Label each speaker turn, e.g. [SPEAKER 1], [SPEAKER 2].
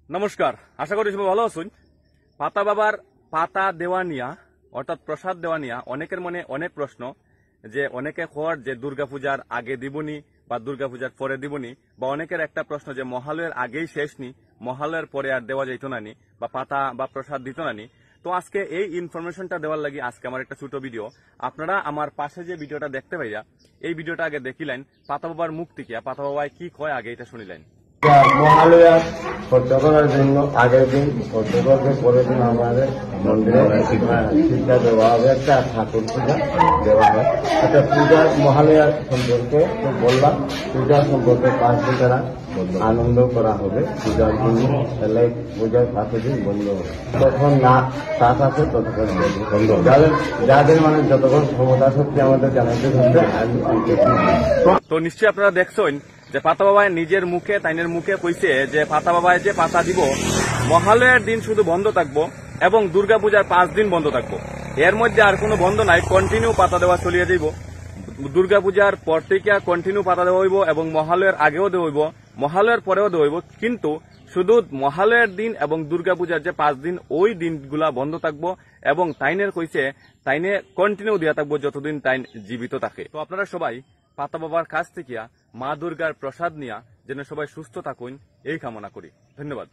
[SPEAKER 1] নমস্কার, আশা করি সবাই ভালো আছেন। পাতা বাবার পাতা দেওয়া নিয়া অর্থাৎ প্রসাদ দেওয়া নিয়া অনেকের মনে অনেক প্রশ্ন, যে অনেকে খোয়ার যে দুর্গাপূজার আগে দিবনি বা দুর্গাপূজার পরে দিবনি, বা অনেকের একটা প্রশ্ন যে মহালয়ের আগেই শেষ নি, মহালয়ের পরে আর দেওয়া যাইতো না নি, বা পাতা বা প্রসাদ দিত না নি। তো আজকে এই ইনফরমেশনটা দেওয়ার লাগি আজকে আমার একটা ছোট ভিডিও। আপনারা আমার পাশে যে ভিডিওটা দেখতে পাইয়া এই ভিডিওটা আগে দেখিলেন, পাতা বাবার মুখ থেকে পাতা বাবায় কি কয় আগে এটা শুনিলেন।
[SPEAKER 2] মহালয়া সহ্য করার জন্য আগের দিন সহ্য করবে, পরের দিন আমাদের মন্দিরে শিক্ষা দেওয়া হবে, একটা ঠাকুর পূজা দেওয়া হয়। একটা পূজা মহালয়া সম্পর্কে বললাম, পূজা সম্পর্কে 5 দিন তারা আনন্দ করা হবে। পূজার জন্য তাহলে পূজার 5 দিন বন্ধ হবে, তখন না শ্বাস আছে ততক্ষণ বন্ধ। যাদের মানে যতক্ষণ ক্ষমতা শক্তি আমাদের জানাইতে থাকবে।
[SPEAKER 1] তো নিশ্চয়ই আপনারা দেখছেন যে পাতা বাবায় নিজের মুখে তাইনের মুখে কইছে যে পাতা বাবায় যে পাতা দিব মহালয়ের দিন শুধু বন্ধ থাকবো এবং দুর্গাপূজার 5 দিন বন্ধ থাকবো। এর মধ্যে আর কোনো বন্ধ নাই, কন্টিনিউ পাতা দেওয়া চলিয়ে যাইব। দুর্গাপূজার পর থেকে কন্টিনিউ পাতা দেওয়া হইব এবং মহালয়ের আগেও দেওয়া হইব, মহালয়ের পরেও দেওয়া হইব। কিন্তু শুধু মহালয়ের দিন এবং দুর্গাপূজার যে 5 দিন ওই দিনগুলা বন্ধ থাকবো এবং তাইনের কইছে তাইনে কন্টিনিউ দিয়া থাকবো যতদিন তাইন জীবিত থাকে। তো আপনারা সবাই পাতা বাবার কাছ থেকে মা দুর্গার প্রসাদ নিয়া যেন সবাই সুস্থ থাকুন এই কামনা করি। ধন্যবাদ।